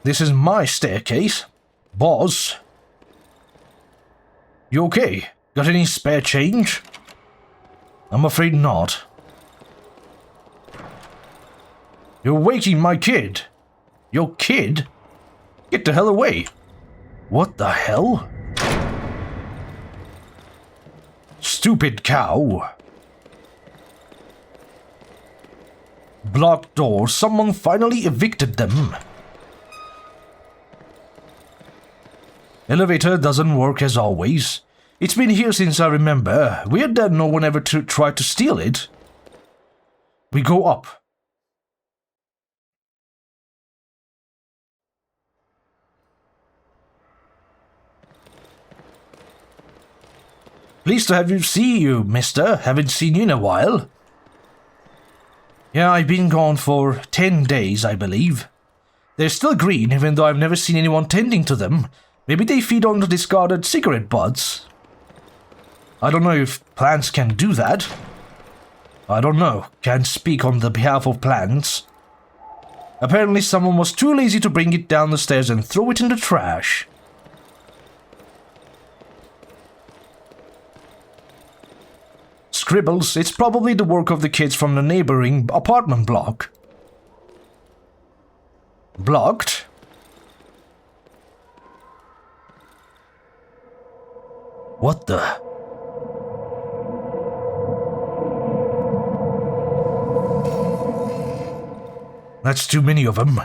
A: This is my staircase. Boss. You okay? Got any spare change? I'm afraid not. You're waking my kid. Your kid? Get the hell away. What the hell? Stupid cow. Blocked door. Someone finally evicted them. Elevator doesn't work as always. It's been here since I remember. Weird that no one ever tried to steal it. We go up. Pleased to have you see you, mister. Haven't seen you in a while. Yeah, I've been gone for 10 days, I believe. They're still green, even though I've never seen anyone tending to them. Maybe they feed on the discarded cigarette butts. I don't know if plants can do that. I don't know. Can't speak on the behalf of plants. Apparently someone was too lazy to bring it down the stairs and throw it in the trash. Scribbles, it's probably the work of the kids from the neighboring apartment block. Blocked? What the? That's too many of them.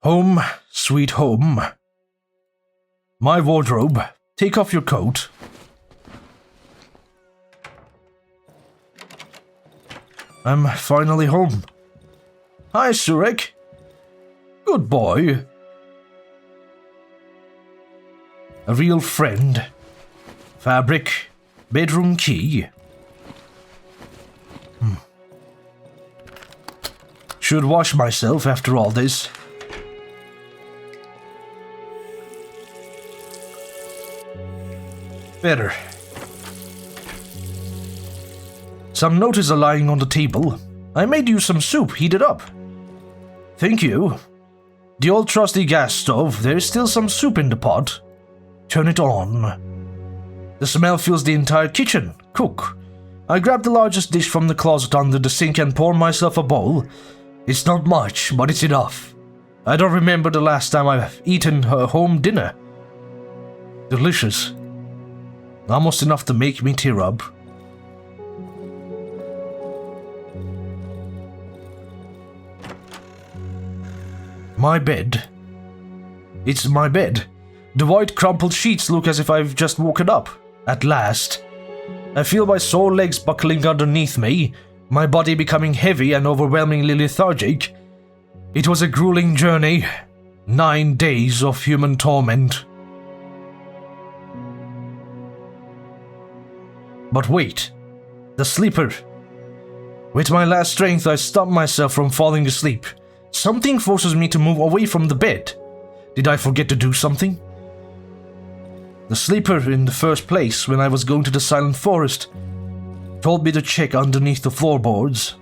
A: Home, sweet home. My wardrobe. Take off your coat. I'm finally home. Hi, Surek. Good boy. A real friend. Fabric. Bedroom key. Should wash myself after all this. Better. Some notices are lying on the table. I made you some soup heated up. Thank you. The old trusty gas stove, there is still some soup in the pot. Turn it on. The smell fills the entire kitchen. Cook. I grab the largest dish from the closet under the sink and pour myself a bowl. It's not much, but it's enough. I don't remember the last time I've eaten a home dinner. Delicious. Almost enough to make me tear up. My bed. It's my bed. The white crumpled sheets look as if I've just woken up. At last. I feel my sore legs buckling underneath me, my body becoming heavy and overwhelmingly lethargic. It was a grueling journey. 9 days of human torment. But wait. The sleeper. With my last strength, I stop myself from falling asleep. Something forces me to move away from the bed. Did I forget to do something? The sleeper, in the first place, when I was going to the silent forest, told me to check underneath the floorboards.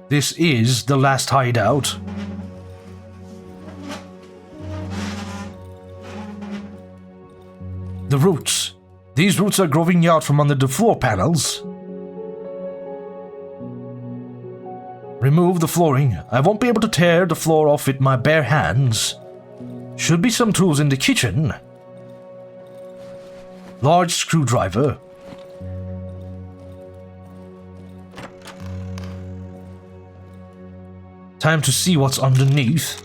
A: This is the last hideout. The roots. These roots are growing out from under the floor panels. Remove the flooring. I won't be able to tear the floor off with my bare hands. Should be some tools in the kitchen. Large screwdriver. Time to see what's underneath.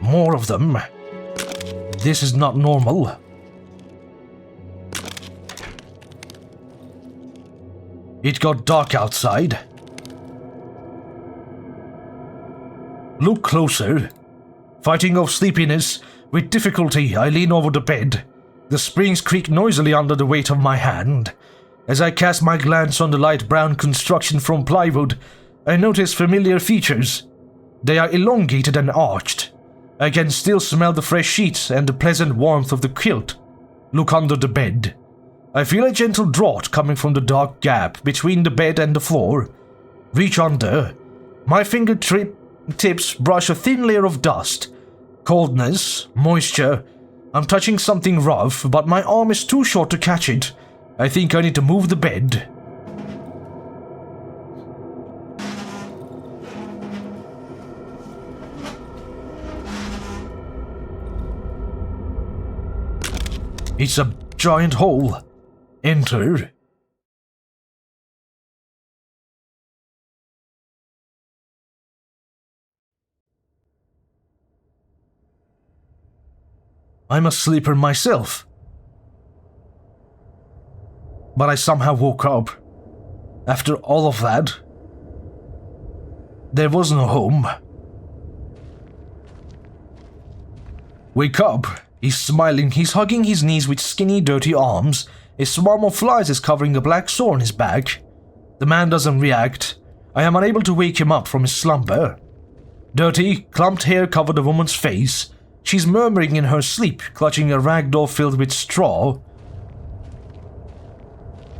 A: More of them. This is not normal. It got dark outside. Look closer. Fighting off sleepiness, with difficulty I lean over the bed. The springs creak noisily under the weight of my hand. As I cast my glance on the light brown construction from plywood, I notice familiar features. They are elongated and arched. I can still smell the fresh sheets and the pleasant warmth of the quilt. Look under the bed. I feel a gentle draught coming from the dark gap between the bed and the floor. Reach under. My fingertips brush a thin layer of dust. Coldness, moisture. I'm touching something rough, but my arm is too short to catch it. I think I need to move the bed. It's a giant hole. Enter. I'm a sleeper myself. But I somehow woke up. After all of that, there was no home. Wake up. He's smiling. He's hugging his knees with skinny, dirty arms. A swarm of flies is covering a black sore on his back. The man doesn't react. I am unable to wake him up from his slumber. Dirty, clumped hair covered the woman's face. She's murmuring in her sleep, clutching a rag doll filled with straw.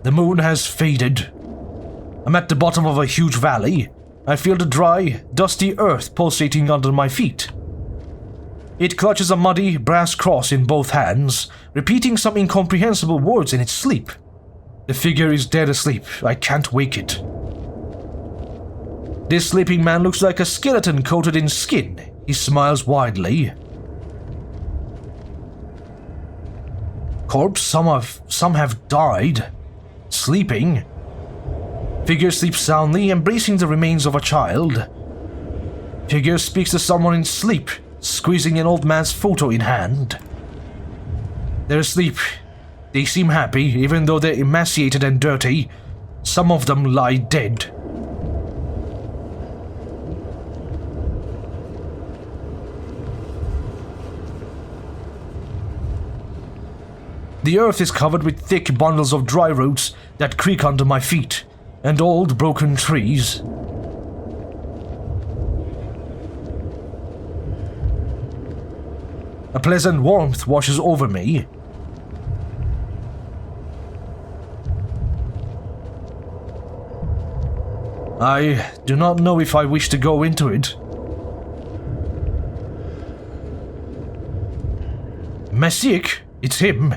A: The moon has faded. I'm at the bottom of a huge valley. I feel the dry, dusty earth pulsating under my feet. It clutches a muddy, brass cross in both hands, repeating some incomprehensible words in its sleep. The figure is dead asleep. I can't wake it. This sleeping man looks like a skeleton coated in skin. He smiles widely. Corpse, some have died. Sleeping. Figure sleeps soundly, embracing the remains of a child. Figure speaks to someone in sleep, squeezing an old man's photo in hand. They're asleep. They seem happy, even though they're emaciated and dirty. Some of them lie dead. The earth is covered with thick bundles of dry roots that creak under my feet, and old broken trees. A pleasant warmth washes over me. I do not know if I wish to go into it. Masik, it's him.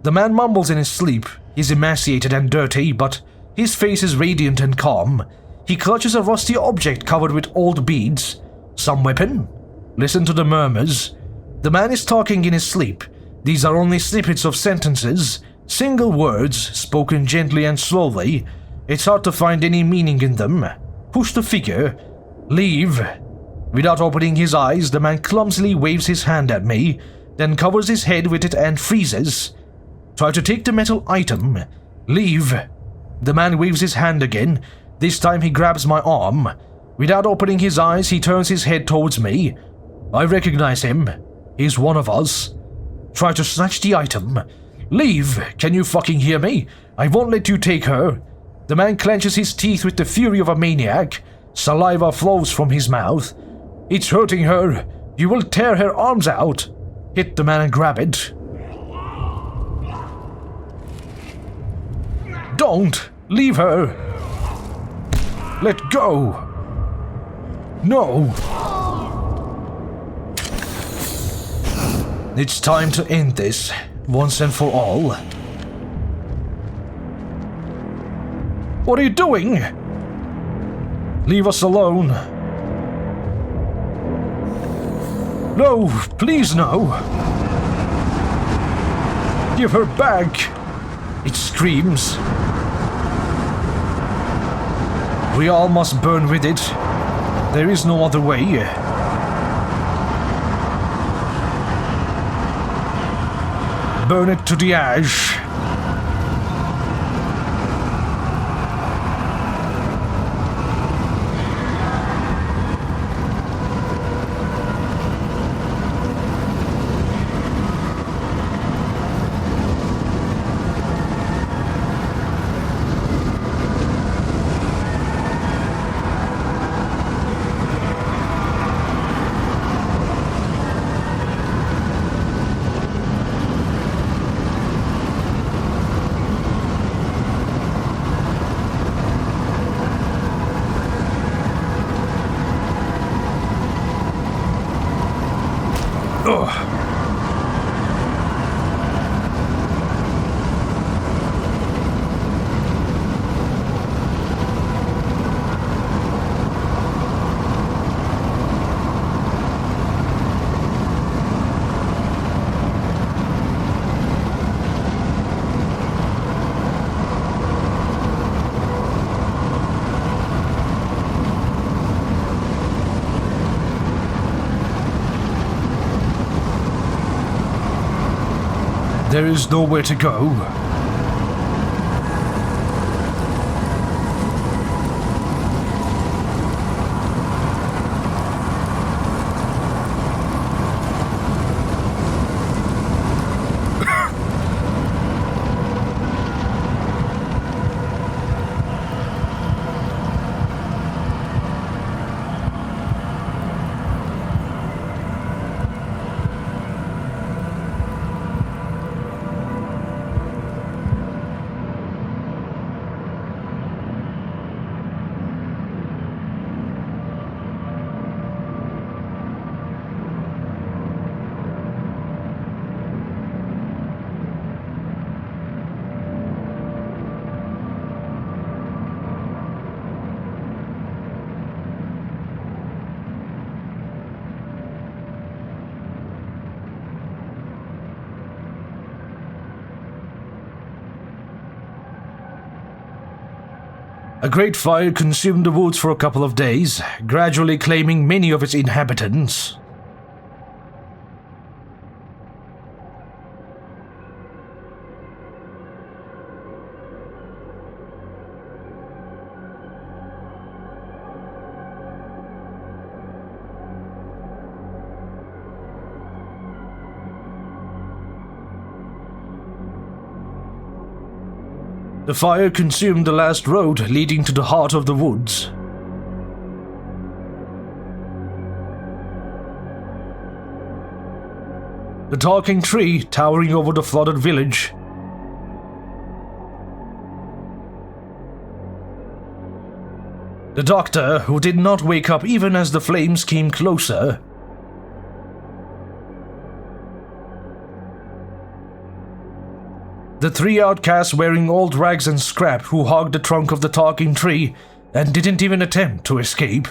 A: The man mumbles in his sleep. He's emaciated and dirty, but his face is radiant and calm. He clutches a rusty object covered with old beads. Some weapon? Listen to the murmurs. The man is talking in his sleep. These are only snippets of sentences, single words spoken gently and slowly. It's hard to find any meaning in them. Push the figure. Leave. Without opening his eyes, the man clumsily waves his hand at me, then covers his head with it and freezes. Try to take the metal item. Leave. The man waves his hand again. This time he grabs my arm. Without opening his eyes, he turns his head towards me. I recognize him. He's one of us. Try to snatch the item. Leave. Can you fucking hear me? I won't let you take her. The man clenches his teeth with the fury of a maniac. Saliva flows from his mouth. It's hurting her. You will tear her arms out. Hit the man and grab it. Don't! Leave her! Let go! No! It's time to end this, once and for all. What are you doing? Leave us alone. No, please no. Give her back. It screams. We all must burn with it. There is no other way. Burn it to the ash. There is nowhere to go. A great fire consumed the woods for a couple of days, gradually claiming many of its inhabitants. The fire consumed the last road leading to the heart of the woods. the talking tree towering over the flooded village. The doctor, who did not wake up even as the flames came closer. The three outcasts wearing old rags and scrap who hogged the trunk of the talking tree and didn't even attempt to escape.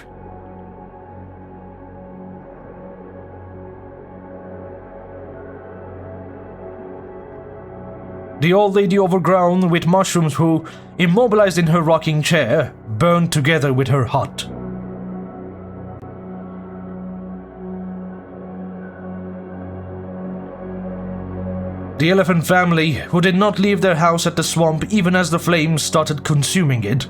A: The old lady overgrown with mushrooms who, immobilized in her rocking chair, burned together with her hut. The elephant family, who did not leave their house at the swamp even as the flames started consuming it.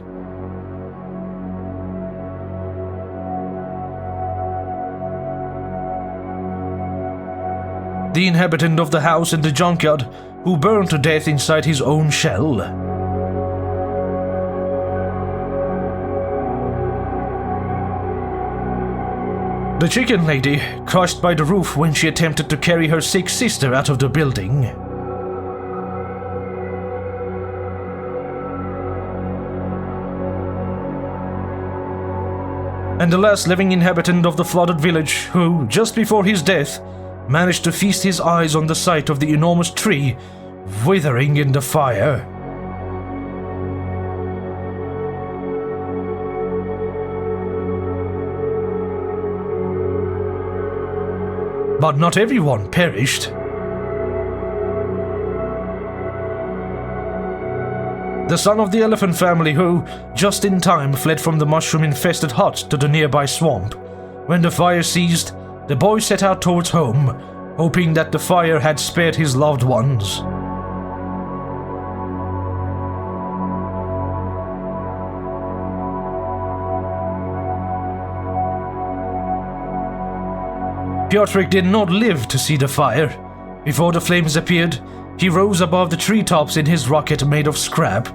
A: The inhabitant of the house in the junkyard, who burned to death inside his own shell. The chicken lady, crushed by the roof when she attempted to carry her sick sister out of the building. And the last living inhabitant of the flooded village who, just before his death, managed to feast his eyes on the sight of the enormous tree withering in the fire. But not everyone perished. The son of the elephant family who, just in time, fled from the mushroom-infested hut to the nearby swamp. When the fire ceased, the boy set out towards home, hoping that the fire had spared his loved ones. Piotrek did not live to see the fire. Before the flames appeared, he rose above the treetops in his rocket made of scrap.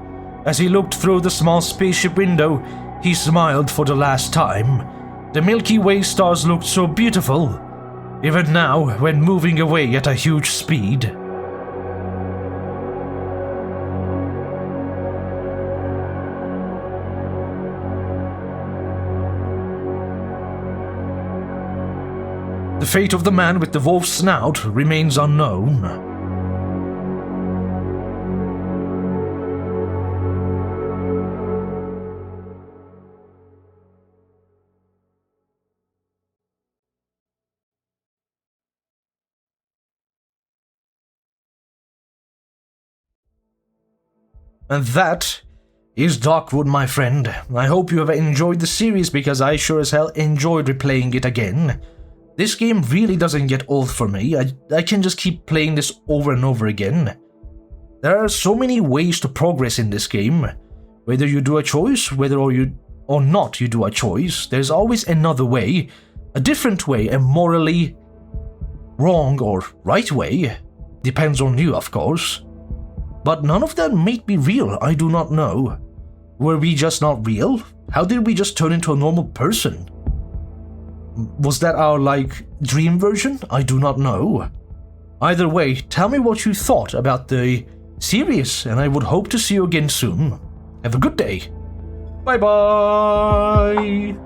A: As he looked through the small spaceship window, he smiled for the last time. The Milky Way stars looked so beautiful, even now when moving away at a huge speed. The fate of the man with the wolf's snout remains unknown. And that is Darkwood, my friend. I hope you have enjoyed the series because I sure as hell enjoyed replaying it again. This game really doesn't get old for me. I can just keep playing this over and over again. There are so many ways to progress in this game. Whether you do a choice, whether or not you do a choice, there's always another way, a different way, a morally wrong or right way. Depends on you, of course. But none of them might be real, I do not know. Were we just not real? How did we just turn into a normal person? Was that our, dream version? I do not know. Either way, tell me what you thought about the series, and I would hope to see you again soon. Have a good day. Bye-bye!